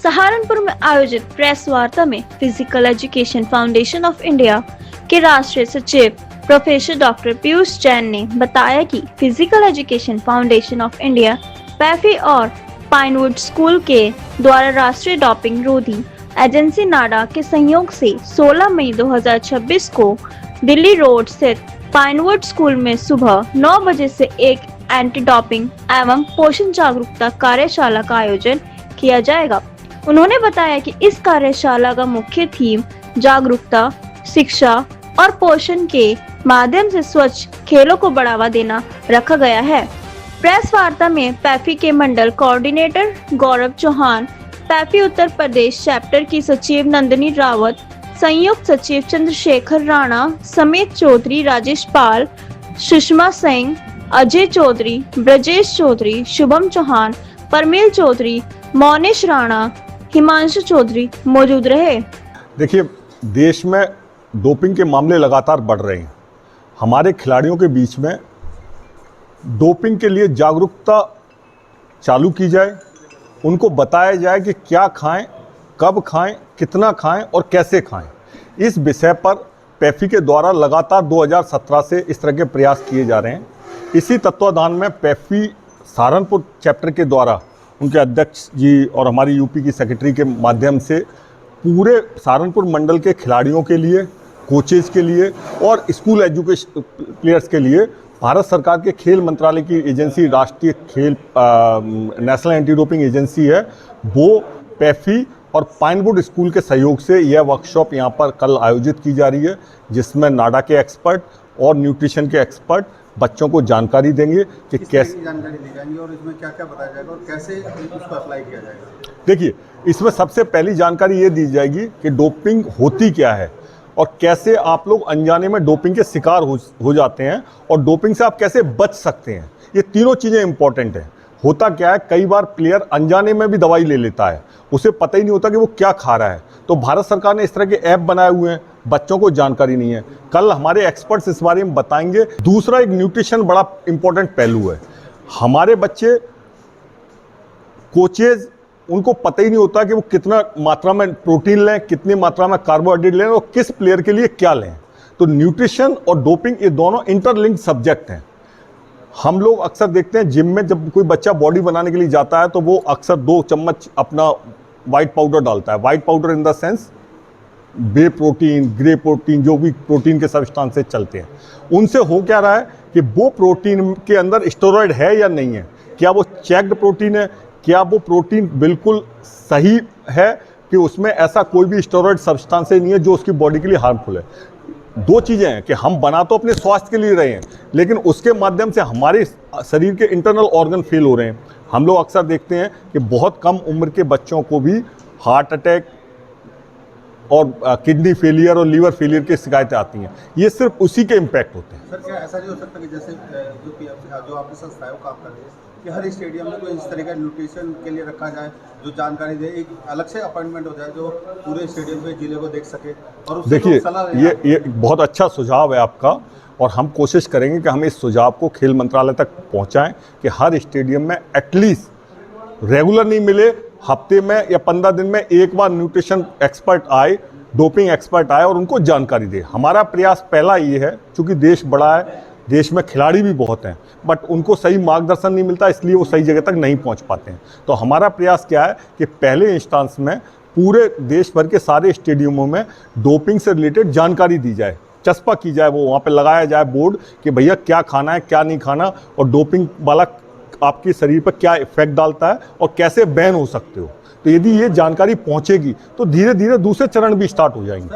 सहारनपुर में आयोजित प्रेस वार्ता में physical education foundation of India के राष्ट्रीय सचिव प्रोफेसर डॉक्टर पीयूष जैन ने बताया कि physical education foundation of India PEFI और पाइनवुड स्कूल के द्वारा राष्ट्रीय डोपिंग रोधी एजेंसी नाडा के सहयोग से 16 मई 2026 को दिल्ली रोड स्थित पाइनवुड स्कूल में सुबह 9 बजे से एक एंटी डोपिंग एवं पोषण जागरूकता कार्यशाला का आयोजन किया जाएगा। उन्होंने बताया कि इस कार्यशाला का मुख्य थीम जागरूकता, शिक्षा और पोषण के माध्यम से स्वच्छ खेलों को बढ़ावा देना रखा गया है। प्रेस वार्ता में पैफी के मंडल कोऑर्डिनेटर गौरव चौहान, पैफी उत्तर प्रदेश चैप्टर की सचिव नंदिनी रावत, संयुक्त सचिव चंद्रशेखर राणा समेत चौधरी राजेश पाल, सुषमा सिंह, अजय चौधरी, ब्रजेश चौधरी, शुभम चौहान, परमेल चौधरी, मोनिश राणा, हिमांशु चौधरी मौजूद रहे। देखिए, देश में डोपिंग के मामले लगातार बढ़ रहे हैं। हमारे खिलाड़ियों के बीच में डोपिंग के लिए जागरूकता चालू की जाए, उनको बताया जाए कि क्या खाएं, कब खाएं, कितना खाएं और कैसे खाएं। इस विषय पर पैफी के द्वारा लगातार 2017 से इस तरह के प्रयास किए जा रहे हैं। इसी तत्वाधान में पैफी सहारनपुर चैप्टर के द्वारा उनके अध्यक्ष जी और हमारी यूपी की सेक्रेटरी के माध्यम से पूरे सहारनपुर मंडल के खिलाड़ियों के लिए, कोचेज के लिए और स्कूल एजुकेशन प्लेयर्स के लिए भारत सरकार के खेल मंत्रालय की एजेंसी राष्ट्रीय खेल नेशनल एंटी डोपिंग एजेंसी है, वो पैफी और पाइनवुड स्कूल के सहयोग से यह वर्कशॉप यहाँ पर कल आयोजित की जा रही है, जिसमें नाडा के एक्सपर्ट और न्यूट्रिशन के एक्सपर्ट बच्चों को जानकारी देंगे कि कैसे जानकारी दी जाएगी और इसमें क्या क्या बताया जाएगा और कैसे उसको अप्लाई किया जाएगा। देखिए, इसमें सबसे पहली जानकारी ये दी जाएगी कि डोपिंग होती क्या है और कैसे आप लोग अनजाने में डोपिंग के शिकार हो जाते हैं और डोपिंग से आप कैसे बच सकते हैं। ये तीनों चीज़ें इंपॉर्टेंट हैं। होता क्या है, कई बार प्लेयर अनजाने में भी दवाई ले लेता है, उसे पता ही नहीं होता कि वो क्या खा रहा है। तो भारत सरकार ने इस तरह के ऐप बनाए हुए हैं, बच्चों को जानकारी नहीं है। कल हमारे एक्सपर्ट्स इस बारे में बताएंगे। दूसरा, एक न्यूट्रिशन बड़ा इंपॉर्टेंट पहलू है। हमारे बच्चे, कोचेज, उनको पता ही नहीं होता कि वो कितना मात्रा में प्रोटीन लें, कितनी मात्रा में कार्बोहाइड्रेट लें और किस प्लेयर के लिए क्या लें। तो न्यूट्रिशन और डोपिंग ये दोनों इंटरलिंक्ड सब्जेक्ट हैं। हम लोग अक्सर देखते हैं जिम में जब कोई बच्चा बॉडी बनाने के लिए जाता है तो वो अक्सर 2 चम्मच अपना वाइट पाउडर डालता है। White powder in the sense whey protein, grey protein, जो भी प्रोटीन के सब्सटेंसेस चलते हैं। उनसे हो क्या रहा है कि वो प्रोटीन के अंदर स्टेरॉयड है या नहीं है, क्या वो चेक्ड प्रोटीन है, क्या वो प्रोटीन बिल्कुल सही है कि उसमें ऐसा कोई भी स्टेरॉयड सब्सटेंस नहीं है जो उसकी बॉडी के लिए हार्मफुल है। 2 चीज़ें हैं कि हम बना तो अपने स्वास्थ्य के लिए रहे हैं, लेकिन उसके माध्यम से हमारे शरीर के इंटरनल ऑर्गन फेल हो रहे हैं। हम लोग अक्सर देखते हैं कि बहुत कम उम्र के बच्चों को भी हार्ट अटैक और किडनी फेलियर और लीवर फेलियर की शिकायतें आती हैं। ये सिर्फ उसी के इम्पैक्ट होते हैं। सर, क्या ऐसा नहीं हो सकता कि जैसे जो आपकी संस्था है वो काम कर रही है कि हर स्टेडियम में कोई इस तरह का न्यूट्रिशन के लिए रखा जाए, जो जानकारी दे, एक अलग से अपॉइंटमेंट हो जाए जो पूरे स्टेडियम पे जिले को देख सके और उससे देखिए, ये बहुत अच्छा सुझाव है आपका और हम कोशिश करेंगे कि हम इस सुझाव को खेल मंत्रालय तक पहुंचाएं कि हर स्टेडियम में एटलीस्ट रेगुलर नहीं मिले, हफ्ते में या 15 दिन में एक बार न्यूट्रिशन एक्सपर्ट आए, डोपिंग एक्सपर्ट आए और उनको जानकारी दे। हमारा प्रयास पहला ये है, चूँकि देश बड़ा है, देश में खिलाड़ी भी बहुत हैं, बट उनको सही मार्गदर्शन नहीं मिलता, इसलिए वो सही जगह तक नहीं पहुंच पाते हैं। तो हमारा प्रयास क्या है कि पहले इंस्टांस में पूरे देश भर के सारे स्टेडियमों में डोपिंग से रिलेटेड जानकारी दी जाए, चस्पा की जाए, वो वहाँ पे लगाया जाए बोर्ड कि भैया क्या खाना है, क्या नहीं खाना और डोपिंग वाला आपके शरीर पर क्या इफेक्ट डालता है और कैसे बैन हो सकते हो। तो यदि ये जानकारी पहुँचेगी तो धीरे धीरे दूसरे चरण भी स्टार्ट हो जाएंगे।